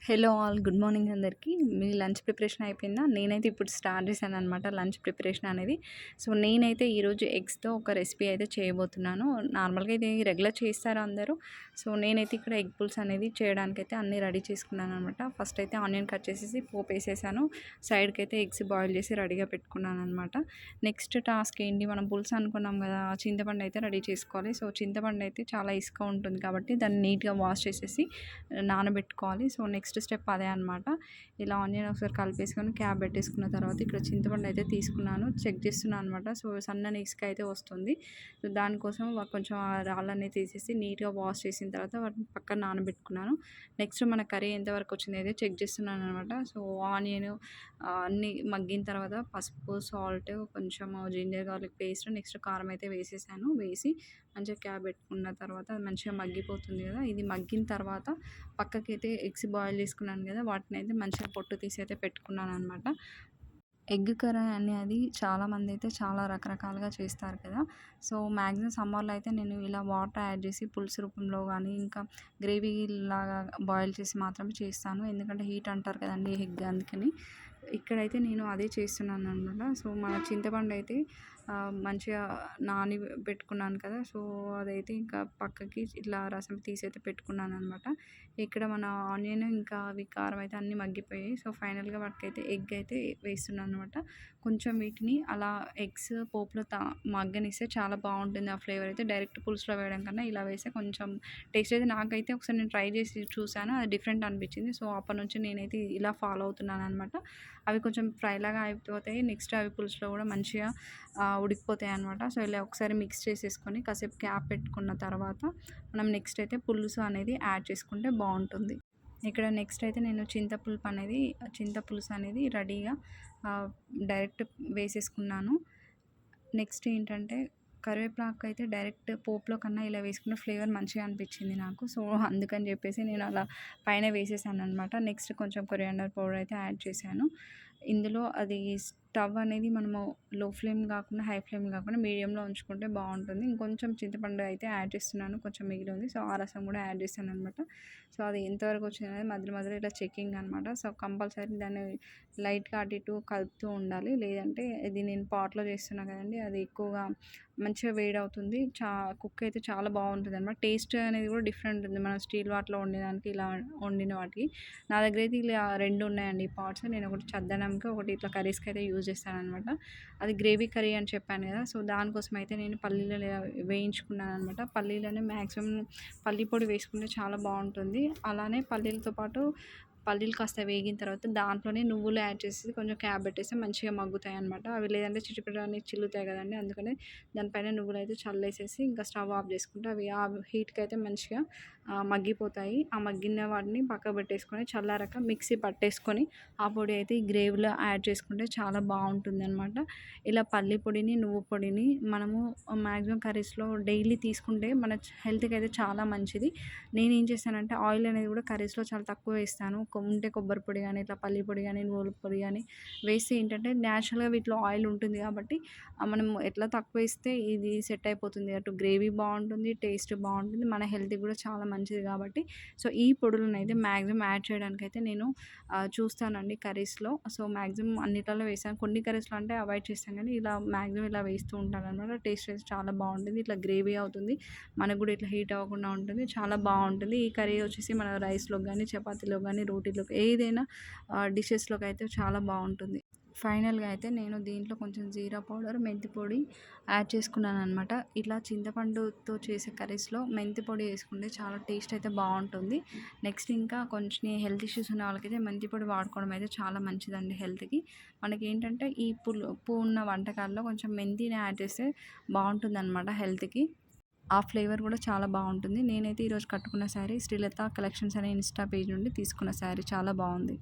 Hello all good morning అందరికీ. మీ lunch preparation అయిపోయిందా? నేనైతే ఇప్పుడు స్టార్ట్ చేశాననమాట లంచ్ ప్రిపరేషన్ అనేది. సో, నేనైతే ఈరోజు ఎగ్స్‌తో ఒక రెసిపీ అయితే చేయబోతున్నాను. నార్మల్‌గా ఇది రెగ్యులర్ చేస్తారు అందరూ. సో, నేనైతే ఇక్కడ ఎగ్ పుల్స్ అనేది చేయడానికైతే అన్నీ రెడీ చేసుకున్నాననమాట. ఫస్ట్ అయితే ఆనియన్ కట్ చేసేసి పోపేసేసాను. సైడ్‌కైతే ఎగ్స్ బాయిల్ చేసి రెడీగా పెట్టుకున్నాననమాట. నెక్స్ట్ టాస్క్ ఏంటి, మనం పులుసు అనుకున్నాం కదా! చింతపండు అయితే రెడీ చేసుకోవాలి. సో, చింతపండు అయితే చాలా ఇసుక ఉంటుంది కాబట్టి దాన్ని నీట్‌గా వాష్ చేసేసి నానబెట్టుకోవాలి. సో, నెక్స్ట్ స్టెప్ అదే అనమాట. ఇలా ఆనియన్ ఒకసారి కలిపేసుకొని క్యాప్ పెట్టేసుకున్న తర్వాత ఇక్కడ చింతపండు అయితే తీసుకున్నాను. చెక్ చేస్తున్నాను అనమాట. సో, సన్నని ఇసుక అయితే వస్తుంది. సో, దానికోసం కొంచెం ఆ రాళ్ళన్నీ తీసేసి నీట్‌గా వాష్ చేసిన తర్వాత వాటిని పక్కన నానబెట్టుకున్నాను. నెక్స్ట్ మన కర్రీ ఎంతవరకు వచ్చింది అయితే చెక్ చేస్తున్నాను అనమాట. సో, ఆనియన్ అన్నీ మగ్గిన తర్వాత పసుపు, సాల్ట్, కొంచెం జింజర్ గార్లిక్ పేస్ట్, నెక్స్ట్ కారం అయితే వేసేసాను. వేసి మంచిగా క్యాప్ పెట్టుకున్న తర్వాత అది మంచిగా మగ్గిపోతుంది కదా! ఇది మగ్గిన తర్వాత పక్కకైతే ఎగ్స్ బాయిల్ చేసుకున్నాను కదా! వాటినైతే మంచిగా పొట్టు తీసి అయితే పెట్టుకున్నాననమాట. ఎగ్ కర్రీ అనేది చాలామంది అయితే చాలా రకరకాలుగా చేస్తారు కదా! సో, మ్యాక్సిమం సమ్మర్‌లో అయితే నేను ఇలా వాటర్ యాడ్ చేసి పులుసు రూపంలో గానీ, ఇంకా గ్రేవీ లాగా బాయిల్ చేసి మాత్రమే చేస్తాను. ఎందుకంటే హీట్ అంటారు కదండీ ఎగ్, అందుకని. ఇక్కడైతే నేను అదే చేస్తున్నాననమాట. సో, మన చింతపండు అయితే మంచిగా నాని పెట్టుకున్నాను కదా! సో, అదైతే ఇంకా పక్కకి ఇట్లా రసం తీసి అయితే పెట్టుకున్నాననమాట. ఇక్కడ మన ఆనియన్ ఇంకా అవి కారం అయితే అన్నీ మగ్గిపోయాయి. సో, ఫైనల్‌గా వాటికైతే ఎగ్ అయితే వేస్తున్నాననమాట. కొంచెం వీటిని అలా ఎగ్స్ పోపులో మగ్గనిస్తే చాలా బాగుంటుంది ఆ ఫ్లేవర్ అయితే. డైరెక్ట్ పులుసులో వేయడం కన్నా ఇలా వేస్తే కొంచెం టేస్ట్ అయితే, నాకైతే ఒకసారి నేను ట్రై చేసి చూసాను. అది డిఫరెంట్ అనిపించింది. సో, అప్పటినుంచి నేనైతే ఇలా ఫాలో అవుతున్నాననమాట. అవి కొంచెం ఫ్రైలాగా అయిపోతాయి. నెక్స్ట్ అవి పులుసులో కూడా మంచిగా ఉడికిపోతాయి అనమాట. సో, ఇలా ఒకసారి మిక్స్ చేసేసుకొని కాసేపు క్యాప్ పెట్టుకున్న తర్వాత మనం నెక్స్ట్ అయితే పులుసు అనేది యాడ్ చేసుకుంటే బాగుంటుంది. ఇక్కడ నెక్స్ట్ అయితే నేను చింతపులుసు అనేది రెడీగా డైరెక్ట్ వేసేసుకున్నాను. నెక్స్ట్ ఏంటంటే కరివేపాకు అయితే డైరెక్ట్ పోపులో కన్నా ఇలా వేసుకున్న ఫ్లేవర్ మంచిగా అనిపించింది నాకు. సో, అందుకని చెప్పేసి నేను అలా పైన వేసేసాననమాట. నెక్స్ట్ కొంచెం కొరియాండర్ పౌడర్ అయితే యాడ్ చేశాను. ఇందులో అది స్టవ్ అనేది మనము లో ఫ్లేమ్ కాకుండా, హై ఫ్లేమ్ కాకుండా మీడియంలో ఉంచుకుంటే బాగుంటుంది. ఇంకొంచెం చింతపండు అయితే యాడ్ చేస్తున్నాను. కొంచెం మిగిలి ఉంది. సో, ఆ రసం కూడా యాడ్ చేశాననమాట. సో, అది ఎంతవరకు వచ్చిందనేది మధ్య మధ్యలో ఇట్లా చెకింగ్ అనమాట. సో, కంపల్సరీ దాన్ని లైట్‌గా అటు ఇటు కలుపుతూ ఉండాలి. లేదంటే ఇది నేను పాట్‌లో చేస్తున్నా కదండీ! అది ఎక్కువగా మంచిగా వేడవుతుంది. కుక్ అయితే చాలా బాగుంటుందనమాట. టేస్ట్ అనేది కూడా డిఫరెంట్ ఉంటుంది. మనం స్టీల్ వాటిలో వండేదానికి, ఇలా వండిన వాటికి. నా దగ్గర అయితే ఇలా 2 ఉన్నాయండి పాట్స్. నేను ఒకటి చద్దన్నంకి, ఒకటి ఇట్లా కర్రీస్‌కి అయితే యూజ్ చేస్తాననమాట. అది గ్రేవీ కర్రీ అని చెప్పాను కదా! సో, దానికోసం అయితే నేను పల్లీలు వేయించుకున్నాననమాట. పల్లీలని మ్యాక్సిమం పల్లి పొడి వేసుకుంటే చాలా బాగుంటుంది. అలానే పల్లీలతో పాటు పల్లీలు కాస్త వేగిన తర్వాత దాంట్లోనే నువ్వులు యాడ్ చేసేసి కొంచెం క్యాప్ పెట్టేస్తే మంచిగా మగ్గుతాయన్నమాట. అవి లేదంటే చిటపటని చిల్లుతాయి కదండీ! అందుకని దానిపైన నువ్వులైతే చల్లేసేసి ఇంకా స్టవ్ ఆఫ్ చేసుకుంటే అవి ఆ హీట్‌కి అయితే మంచిగా మగ్గిపోతాయి. ఆ మగ్గిన వాటిని పక్కకు పెట్టేసుకొని చల్లారాక మిక్సీ పట్టేసుకొని ఆ పొడి అయితే ఈ గ్రేవీలో యాడ్ చేసుకుంటే చాలా బాగుంటుందన్నమాట. ఇలా పల్లి పొడిని, నువ్వు పొడిని మనము మ్యాక్సిమం కర్రీస్‌లో డైలీ తీసుకుంటే మన హెల్త్‌కి అయితే చాలా మంచిది. నేనేం చేశానంటే ఆయిల్ అనేది కూడా కర్రీస్‌లో చాలా తక్కువ వేస్తాను. ఉంటే కొబ్బరి పొడి కానీ, ఇట్లా పల్లి పొడి కానీ, నువ్వుల పొడి కానీ వేస్తే ఏంటంటే న్యాచురల్‌గా వీటిలో ఆయిల్ ఉంటుంది కాబట్టి మనం ఎట్లా తక్కువ వేస్తే ఇది సెట్ అయిపోతుంది. అటు గ్రేవీ బాగుంటుంది, టేస్ట్ బాగుంటుంది, మన హెల్త్‌కి కూడా చాలా మంచిది కాబట్టి. సో, ఈ పొడులనైతే మ్యాక్సిమం యాడ్ చేయడానికైతే నేను చూస్తానండి కర్రీస్‌లో. సో, మ్యాక్సిమం అన్నిట్లలో వేసాను. కొన్ని కర్రీస్‌లో అంటే అవాయిడ్ చేస్తాను కానీ ఇలా మ్యాక్సిమం ఇలా వేస్తూ ఉంటాననమాట. టేస్ట్ అయితే చాలా బాగుంటుంది. ఇట్లా గ్రేవీ అవుతుంది. మనకు కూడా ఇట్లా హీట్ అవ్వకుండా ఉంటుంది. చాలా బాగుంటుంది. ఈ కర్రీ వచ్చేసి మన రైస్‌లోకి కానీ, చపాతీలోకి కానీ, రోటీలోకి ఏదైనా డిషెస్‌లోకి అయితే చాలా బాగుంటుంది. ఫైనల్‌గా అయితే నేను దీంట్లో కొంచెం జీరా పౌడర్, మెంతి పొడి యాడ్ చేసుకున్నాననమాట. ఇట్లా చింతపండుతో చేసే కర్రీస్‌లో మెంతి పొడి వేసుకుంటే చాలా టేస్ట్ అయితే బాగుంటుంది. నెక్స్ట్ ఇంకా కొంచెం హెల్త్ ఇష్యూస్ ఉన్న వాళ్ళకైతే మెంతి పొడి వాడుకోవడం అయితే చాలా మంచిదండి హెల్త్‌కి. మనకేంటంటే ఈ పులుపు ఉన్న వంటకాల్లో కొంచెం మెంతిని యాడ్ చేస్తే బాగుంటుందన్నమాట హెల్త్‌కి. ఆ ఫ్లేవర్ కూడా చాలా బాగుంటుంది. నేనైతే ఈరోజు కట్టుకున్న శారీ శ్రీలత కలెక్షన్స్ అనే ఇన్‌స్టా పేజ్ నుండి తీసుకున్న శారీ చాలా బాగుంది.